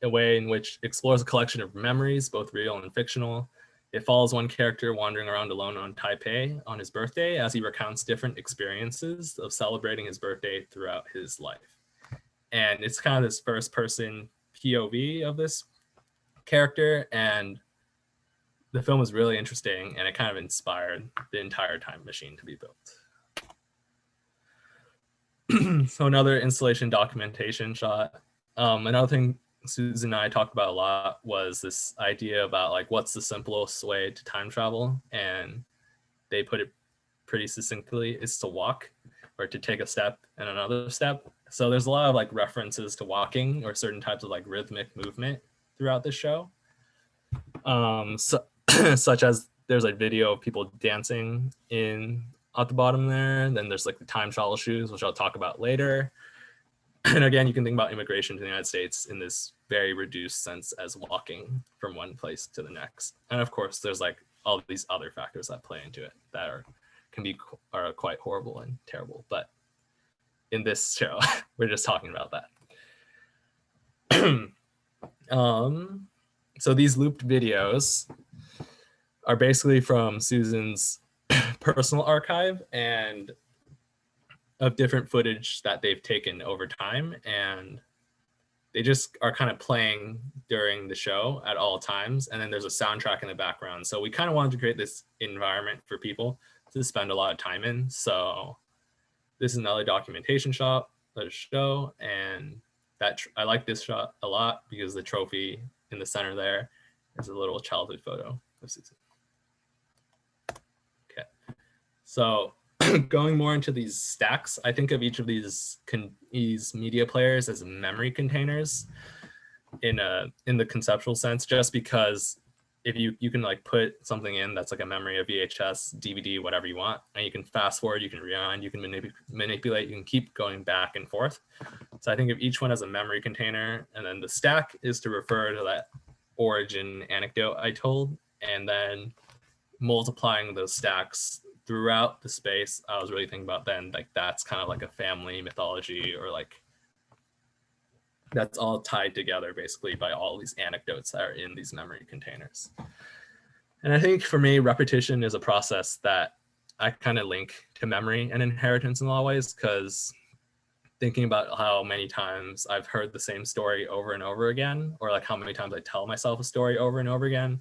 a way in which explores a collection of memories, both real and fictional. It follows one character wandering around alone on Taipei on his birthday as he recounts different experiences of celebrating his birthday throughout his life. And it's kind of this first person POV of this character, and the film was really interesting, and it kind of inspired the entire time machine to be built. So another installation documentation shot. Another thing Susan and I talked about a lot was this idea about like what's the simplest way to time travel, and they put it pretty succinctly, is to walk, or to take a step and another step. So there's a lot of like references to walking or certain types of like rhythmic movement throughout the show. So, such as there's a video of people dancing in at the bottom there. Then there's like the time travel shoes, which I'll talk about later. And again, you can think about immigration to the United States in this very reduced sense as walking from one place to the next. And of course, there's like all these other factors that play into it that are quite horrible and terrible. But in this show, we're just talking about that. So these looped videos are basically from Susan's personal archive and of different footage that they've taken over time, and they just are kind of playing during the show at all times, and then there's a soundtrack in the background. So we kind of wanted to create this environment for people to spend a lot of time in. So this is another documentation shot of the show, and I like this shot a lot because the trophy in the center there is a little childhood photo of Susan. Okay, so going more into these stacks, I think of each of these media players as memory containers in the conceptual sense, just because if you can like put something in that's like a memory of VHS, DVD, whatever you want, and you can fast forward, you can rewind, you can manipulate, you can keep going back and forth. So I think of each one as a memory container, and then the stack is to refer to that origin anecdote I told, and then multiplying those stacks throughout the space. I was really thinking about then, like that's kind of like a family mythology, or like that's all tied together basically by all these anecdotes that are in these memory containers. And I think for me, repetition is a process that I kind of link to memory and inheritance in a lot of ways, because thinking about how many times I've heard the same story over and over again, or like how many times I tell myself a story over and over again.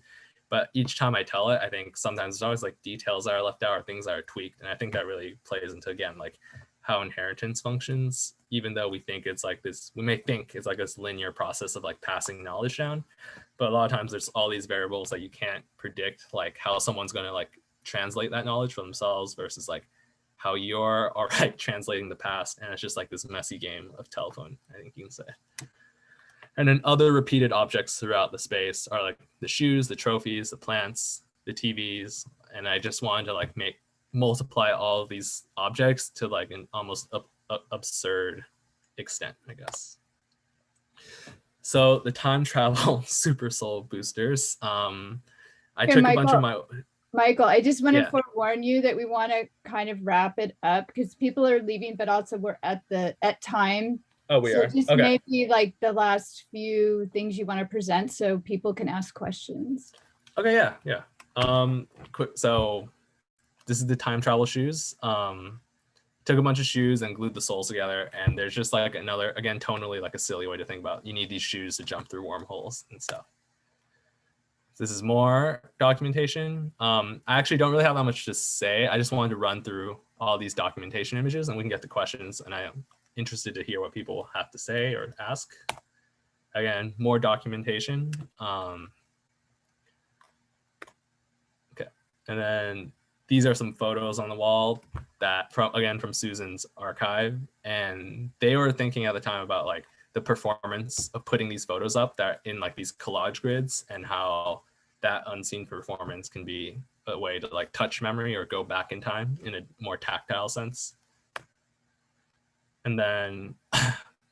But each time I tell it, I think sometimes there's always like details that are left out or things that are tweaked. And I think that really plays into, again, like how inheritance functions, even though we think it's like this, we may think it's like this linear process of like passing knowledge down. But a lot of times there's all these variables that you can't predict, like how someone's going to like translate that knowledge for themselves versus like how you're all right translating the past. And it's just like this messy game of telephone, I think you can say. And then other repeated objects throughout the space are like the shoes, the trophies, the plants, the TVs. And I just wanted to like multiply all of these objects to like an almost absurd extent, I guess. So the time travel super soul boosters. I took a bunch of my... Michael, I just want to forewarn you that we want to kind of wrap it up because people are leaving, but also we're at time. Oh, we are. Just okay. Maybe like the last few things you want to present so people can ask questions. Okay, yeah. Quick. So this is the time travel shoes. Took a bunch of shoes and glued the soles together, and there's just like another, again, tonally like a silly way to think about, you need these shoes to jump through wormholes and stuff. This is more documentation. I actually don't really have that much to say. I just wanted to run through all these documentation images and we can get to questions, and I am interested to hear what people have to say or ask. Again, more documentation. Okay, and then these are some photos on the wall that from Susan's archive, and they were thinking at the time about like the performance of putting these photos up that in like these collage grids, and how that unseen performance can be a way to like touch memory or go back in time in a more tactile sense. And then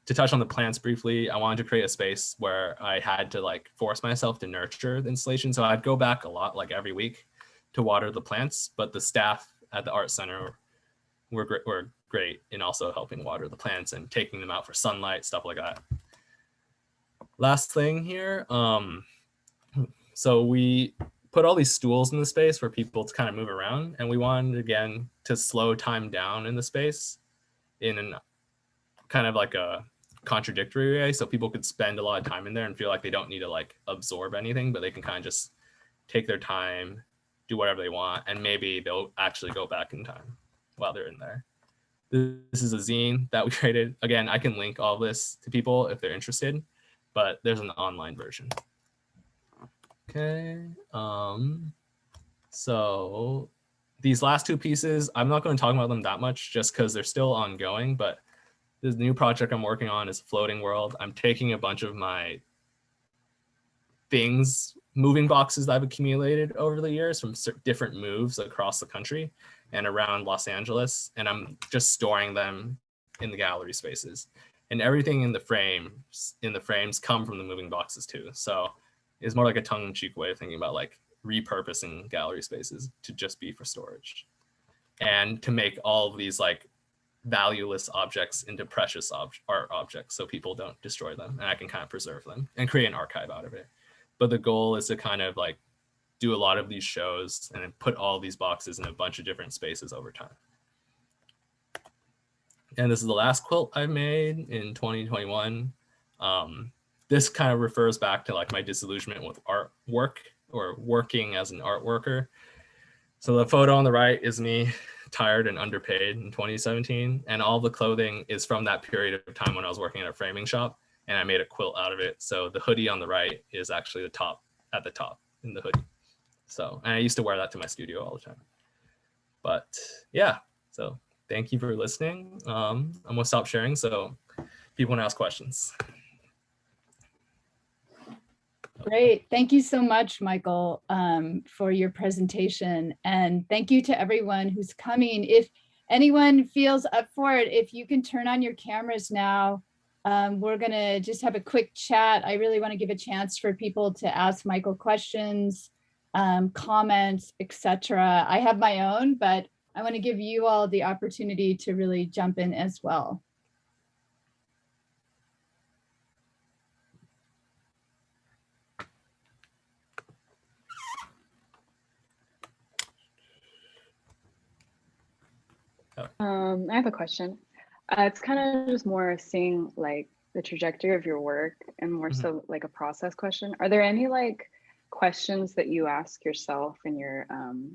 to touch on the plants briefly, I wanted to create a space where I had to like force myself to nurture the installation. So I'd go back a lot, like every week, to water the plants, but the staff at the art center were great in also helping water the plants and taking them out for sunlight, stuff like that. Last thing here, so we put all these stools in the space for people to kind of move around, and we wanted, again, to slow time down in the space in an kind of like a contradictory way, so people could spend a lot of time in there and feel like they don't need to like absorb anything, but they can kind of just take their time, do whatever they want, and maybe they'll actually go back in time while they're in there. This is a zine that we created. Again, I can link all this to people if they're interested, but there's an online version. Okay, so these last two pieces, I'm not going to talk about them that much just because they're still ongoing, but this new project I'm working on is Floating World. I'm taking a bunch of my things moving boxes that I've accumulated over the years from different moves across the country and around Los Angeles. And I'm just storing them in the gallery spaces. And everything in the frames come from the moving boxes too. So it's more like a tongue-in-cheek way of thinking about like repurposing gallery spaces to just be for storage and to make all of these like valueless objects into precious art objects so people don't destroy them and I can kind of preserve them and create an archive out of it. But the goal is to kind of like do a lot of these shows and then put all these boxes in a bunch of different spaces over time. And this is the last quilt I made in 2021. This kind of refers back to like my disillusionment with artwork or working as an art worker. So the photo on the right is me tired and underpaid in 2017. And all the clothing is from that period of time when I was working at a framing shop and I made a quilt out of it. So the hoodie on the right is actually at the top in the hoodie. So, and I used to wear that to my studio all the time. But yeah, so thank you for listening. I'm gonna stop sharing so people can ask questions. Great. Thank you so much, Michael, for your presentation. And thank you to everyone who's coming. If anyone feels up for it, if you can turn on your cameras now, we're going to just have a quick chat. I really want to give a chance for people to ask Michael questions, comments, etc. I have my own, but I want to give you all the opportunity to really jump in as well. I have a question. It's kind of just more seeing like the trajectory of your work and more so like a process question. Are there any like questions that you ask yourself in your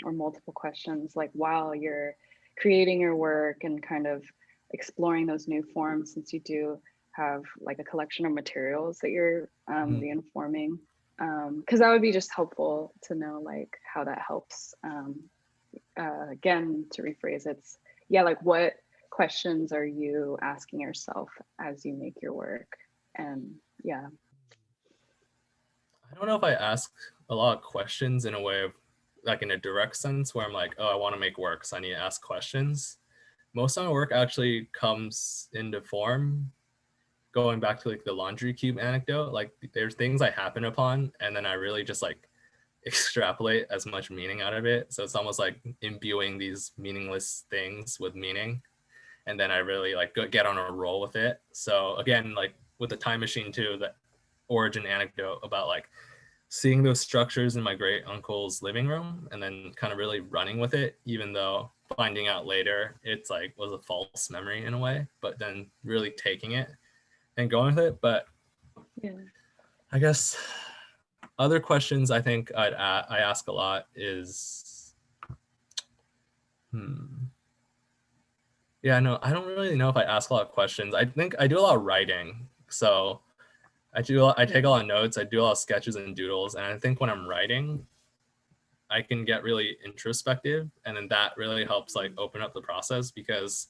or multiple questions like while you're creating your work and kind of exploring those new forms, since you do have like a collection of materials that you're reinforming? Because that would be just helpful to know like how that helps. Again, to rephrase, it's yeah, like what questions are you asking yourself as you make your work? And yeah. I don't know if I ask a lot of questions in a way of like in a direct sense where I'm like, oh, I want to make work, so I need to ask questions. Most of my work actually comes into form going back to like the laundry cube anecdote. Like there's things I happen upon and then I really just like extrapolate as much meaning out of it. So it's almost like imbuing these meaningless things with meaning. And then I really like get on a roll with it. So again, like with the time machine too, the origin anecdote about like seeing those structures in my great uncle's living room and then kind of really running with it, even though finding out later it's like was a false memory in a way, but then really taking it and going with it. But yeah, I guess other questions I think I ask a lot is, yeah, no, I don't really know if I ask a lot of questions. I think I do a lot of writing. So I take a lot of notes, I do a lot of sketches and doodles. And I think when I'm writing, I can get really introspective. And then that really helps like open up the process, because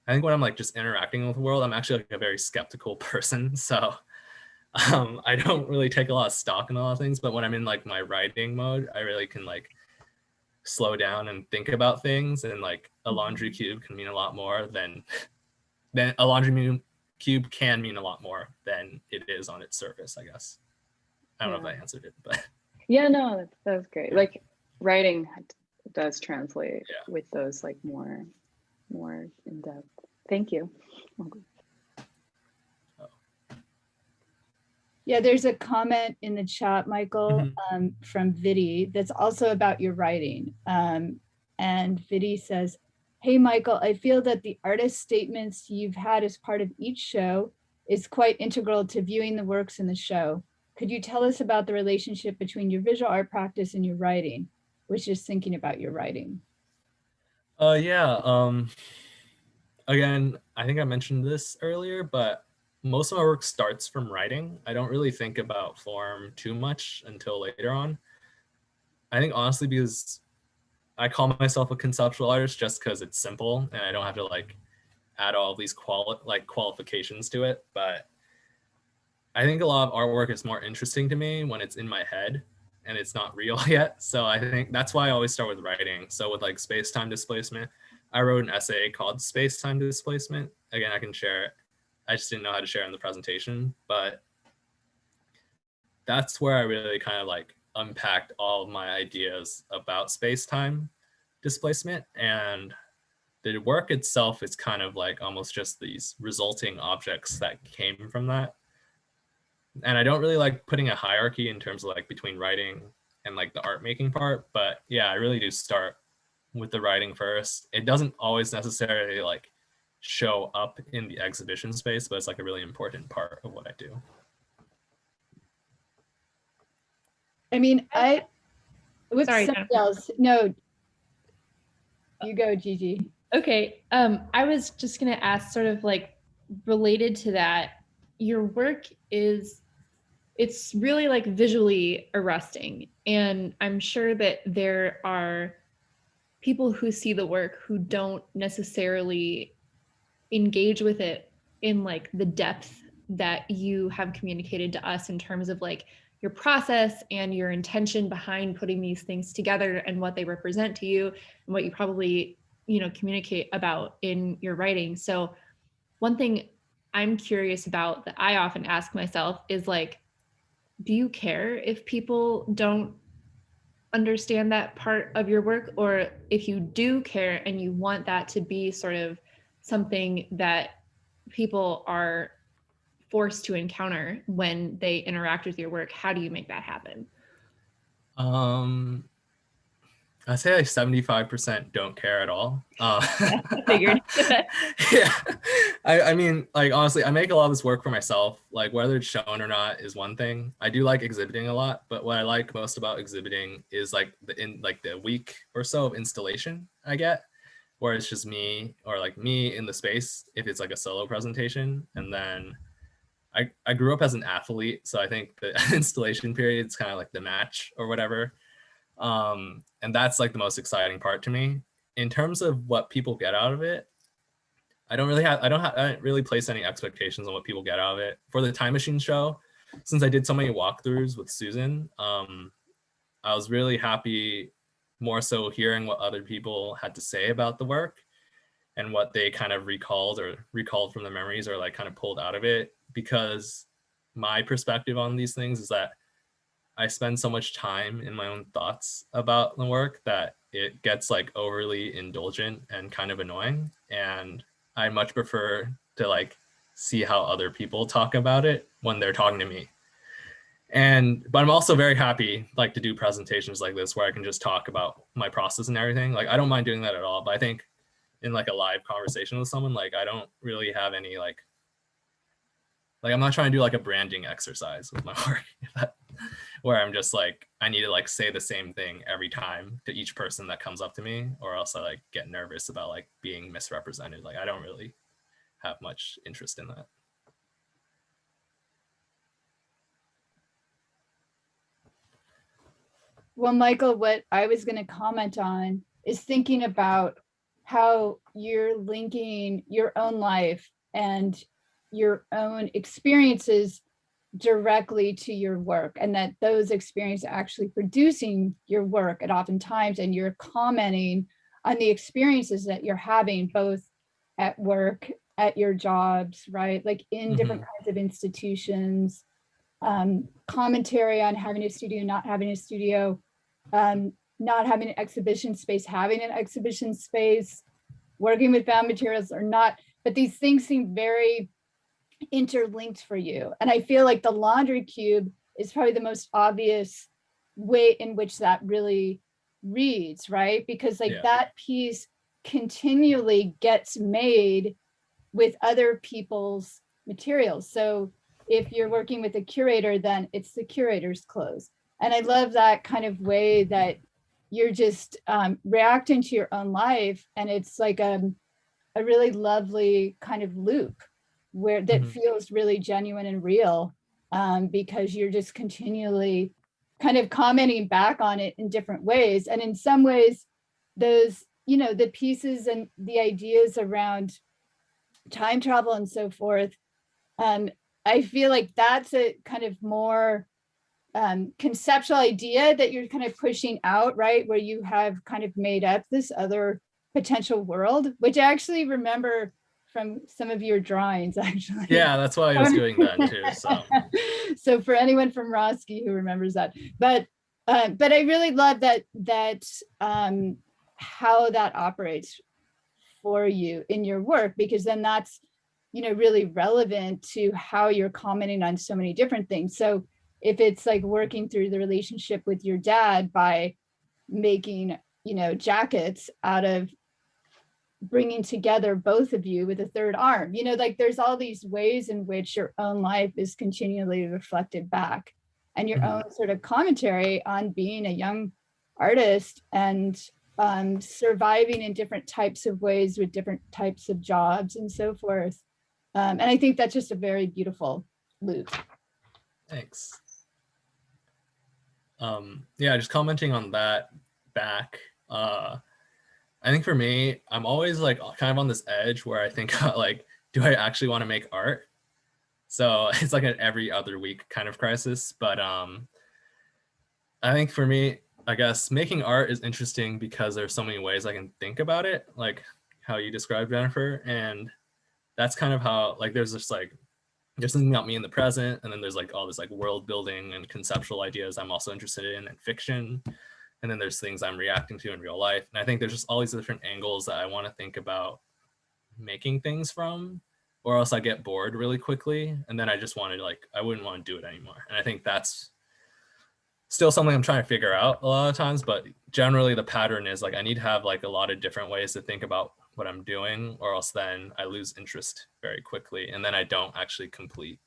I think when I'm like just interacting with the world, I'm actually like a very skeptical person. So I don't really take a lot of stock in a lot of things, but when I'm in like my writing mode, I really can like slow down and think about things. And like a laundry cube can mean a lot more than a laundry cube can mean a lot more than it is on its surface, I guess. I don't know if I answered it, but yeah, no, that was great. Like writing does translate with those like more in depth. Thank you. Yeah, there's a comment in the chat, Michael, from Viddy that's also about your writing. And Viddy says, hey, Michael, I feel that the artist statements you've had as part of each show is quite integral to viewing the works in the show. Could you tell us about the relationship between your visual art practice and your writing, which is thinking about your writing? Yeah. Again, I think I mentioned this earlier, but most of my work starts from writing. I don't really think about form too much until later on. I think honestly, because I call myself a conceptual artist just because it's simple and I don't have to like add all these qualifications to it. But I think a lot of artwork is more interesting to me when it's in my head and it's not real yet. So I think that's why I always start with writing. So with like space-time displacement, I wrote an essay called Space-Time Displacement. Again, I can share it. I just didn't know how to share it in the presentation, but that's where I really kind of like unpacked all of my ideas about space-time displacement. And the work itself is kind of like almost just these resulting objects that came from that. And I don't really like putting a hierarchy in terms of like between writing and like the art making part, but yeah, I really do start with the writing first. It doesn't always necessarily like show up in the exhibition space, but it's like a really important part of what I do. I mean, with Sorry, somebody Jennifer. else, no, you go, Gigi. Okay, I was just gonna ask, sort of like related to that, your work it's really like visually arresting. And I'm sure that there are people who see the work who don't necessarily engage with it in like the depth that you have communicated to us in terms of like your process and your intention behind putting these things together and what they represent to you and what you probably, you know, communicate about in your writing. So one thing I'm curious about that I often ask myself is like, do you care if people don't understand that part of your work? Or if you do care and you want that to be sort of something that people are forced to encounter when they interact with your work, how do you make that happen? I'd say like 75% don't care at all. I figured. Yeah, I mean, like honestly, I make a lot of this work for myself. Like whether it's shown or not is one thing. I do like exhibiting a lot, but what I like most about exhibiting is like the week or so of installation I get, where it's just me or like me in the space if it's like a solo presentation. And then I grew up as an athlete, so I think the installation period is kind of like the match or whatever. And that's like the most exciting part to me. In terms of what people get out of it, I don't really place any expectations on what people get out of it. For the Time Machine show, since I did so many walkthroughs with Susan, I was really happy more so hearing what other people had to say about the work and what they kind of recalled from the memories or like kind of pulled out of it, because my perspective on these things is that I spend so much time in my own thoughts about the work that it gets like overly indulgent and kind of annoying. And I much prefer to like see how other people talk about it when they're talking to me. But I'm also very happy like to do presentations like this where I can just talk about my process and everything. Like I don't mind doing that at all, but I think in like a live conversation with someone, like I don't really have any like I'm not trying to do like a branding exercise with my work where I'm just like, I need to like say the same thing every time to each person that comes up to me, or else I like get nervous about like being misrepresented. Like I don't really have much interest in that. Well, Michael, what I was going to comment on is thinking about how you're linking your own life and your own experiences directly to your work, and that those experiences are actually producing your work at oftentimes, and you're commenting on the experiences that you're having both at work, at your jobs, right? Like in different kinds of institutions, commentary on having a studio, not having a studio, not having an exhibition space, having an exhibition space, working with found materials or not. But these things seem very interlinked for you. And I feel like the laundry cube is probably the most obvious way in which that really reads, right? Because like that piece continually gets made with other people's materials. So if you're working with a curator, then it's the curator's clothes. And I love that kind of way that you're just reacting to your own life. And it's like a really lovely kind of loop where that feels really genuine and real, because you're just continually kind of commenting back on it in different ways. And in some ways, those, you know, the pieces and the ideas around time travel and so forth, I feel like that's a kind of more conceptual idea that you're kind of pushing out, right? Where you have kind of made up this other potential world, which I actually remember from some of your drawings, actually. Yeah, that's why I was doing that too. So So for anyone from Roski who remembers that, but I really love that how that operates for you in your work, because then that's, you know, really relevant to how you're commenting on so many different things. So if it's like working through the relationship with your dad by making, you know, jackets out of bringing together both of you with a third arm, you know, like there's all these ways in which your own life is continually reflected back, and your own sort of commentary on being a young artist and surviving in different types of ways with different types of jobs and so forth. And I think that's just a very beautiful loop. thanks. Yeah, just commenting on that back. I think for me, I'm always like kind of on this edge where I think like, do I actually want to make art? So it's like an every other week kind of crisis. But I think for me, I guess making art is interesting because there's so many ways I can think about it, like how you described, Jennifer. And that's kind of how, like, there's just like, there's something about me in the present, and then there's like all this like world building and conceptual ideas I'm also interested in, and fiction. And then there's things I'm reacting to in real life. And I think there's just all these different angles that I want to think about making things from, or else I get bored really quickly. And then I just wanted, like, I wouldn't want to do it anymore. And I think that's still something I'm trying to figure out a lot of times, but generally the pattern is like, I need to have like a lot of different ways to think about what I'm doing, or else then I lose interest very quickly. And then I don't actually complete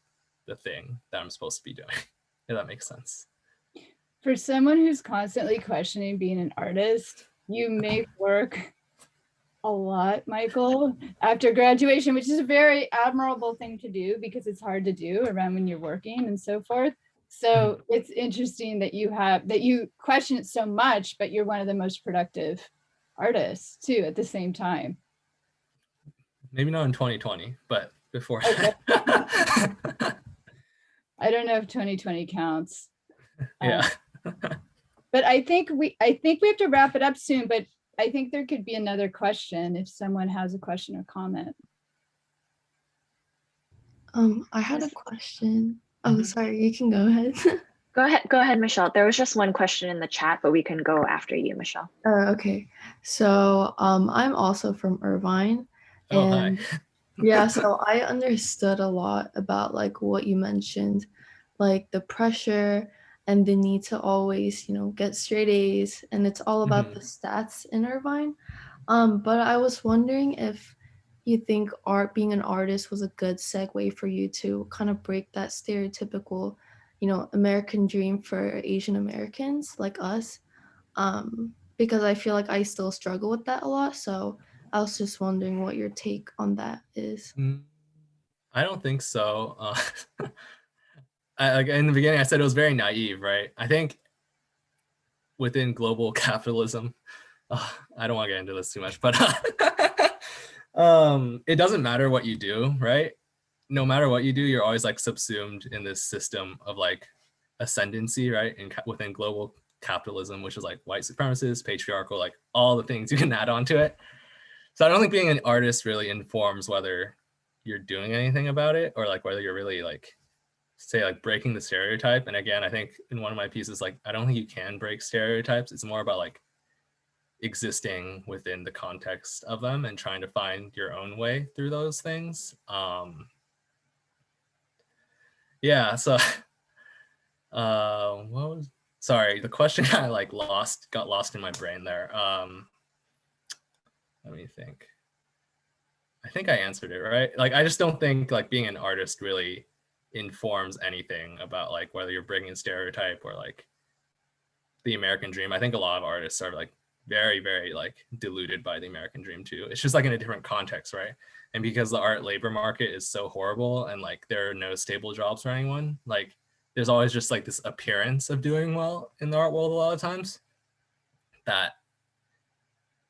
the thing that I'm supposed to be doing, if that makes sense. For someone who's constantly questioning being an artist, you make work a lot, Michael, after graduation, which is a very admirable thing to do because it's hard to do around when you're working and so forth. So it's interesting that you question it so much, but you're one of the most productive artists too at the same time. Maybe not in 2020, but before. Okay. I don't know if 2020 counts. Yeah. But I think we have to wrap it up soon, but I think there could be another question if someone has a question or comment. I had a question. Oh, sorry, you can go ahead. Go ahead, Michelle. There was just one question in the chat, but we can go after you, Michelle. Okay. So I'm also from Irvine. Oh, and hi. yeah, so I understood a lot about like what you mentioned, like the pressure and the need to always, you know, get straight A's, and it's all about the stats in Irvine. But I was wondering if you think being an artist was a good segue for you to kind of break that stereotypical, you know, American dream for Asian Americans like us. Because I feel like I still struggle with that a lot. So I was just wondering what your take on that is. I don't think so. Like in the beginning, I said it was very naive, right? I think within global capitalism, I don't want to get into this too much, but it doesn't matter what you do, right? No matter what you do, you're always like subsumed in this system of like ascendancy, right? And within global capitalism, which is like white supremacist, patriarchal, like all the things you can add on to it. So I don't think being an artist really informs whether you're doing anything about it, or like whether you're really like, say, like breaking the stereotype. And again, I think in one of my pieces, like, I don't think you can break stereotypes. It's more about like existing within the context of them and trying to find your own way through those things. Yeah, so sorry, the question I like got lost in my brain there. Let me think. I think I answered it, right? Like, I just don't think like being an artist really informs anything about like whether you're breaking a stereotype or like the American dream. I think a lot of artists are like very, very like deluded by the American dream too. It's just like in a different context, right? And because the art labor market is so horrible and like there are no stable jobs for anyone, like there's always just like this appearance of doing well in the art world a lot of times that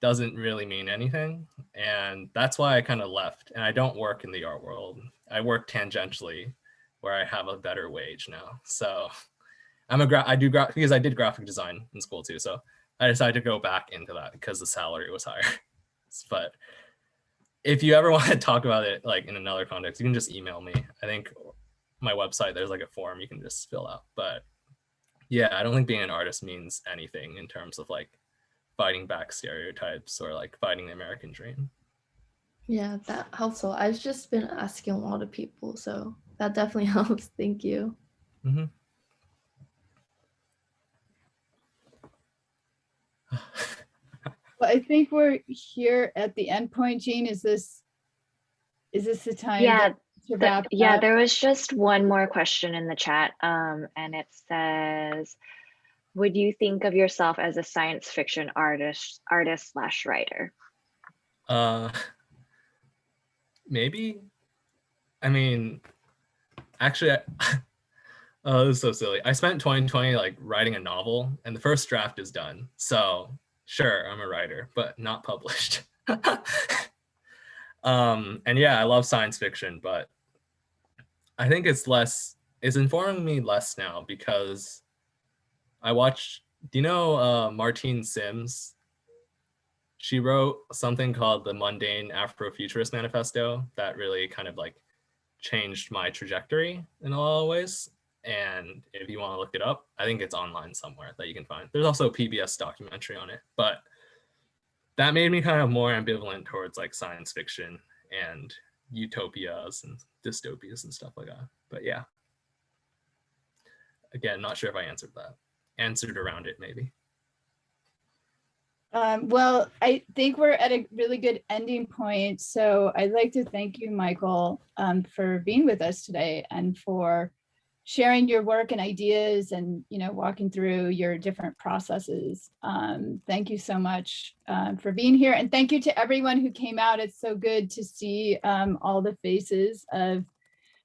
doesn't really mean anything. And that's why I kind of left. And I don't work in the art world. I work tangentially where I have a better wage now. So because I did graphic design in school too. So I decided to go back into that because the salary was higher. But if you ever want to talk about it like in another context, you can just email me. I think my website, there's like a form you can just fill out. But yeah, I don't think being an artist means anything in terms of like fighting back stereotypes or like fighting the American dream. Yeah, that helps a lot. I've just been asking a lot of people, so that definitely helps. Thank you. Mm-hmm. Well, I think we're here at the end point. Jean, is this the time Yeah, to wrap yeah, up? there was just one more question in the chat, and it says, would you think of yourself as a science fiction artist / writer? Maybe. I mean, actually, oh, this is so silly. I spent 2020 like writing a novel, and the first draft is done. So sure, I'm a writer, but not published. And yeah, I love science fiction, but I think it's informing me less now because I watched, do you know Martine Sims? She wrote something called the Mundane Afrofuturist Manifesto that really kind of like changed my trajectory in a lot of ways. And if you want to look it up, I think it's online somewhere that you can find. There's also a PBS documentary on it, but that made me kind of more ambivalent towards like science fiction and utopias and dystopias and stuff like that. But yeah, again, not sure if I answered around it maybe. Well, I think we're at a really good ending point. So I'd like to thank you, Michael, for being with us today and for sharing your work and ideas and, you know, walking through your different processes. Thank you so much for being here. And thank you to everyone who came out. It's so good to see all the faces of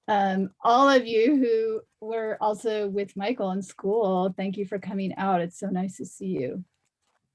all of you who were also with Michael in school. Thank you for coming out. It's so nice to see you.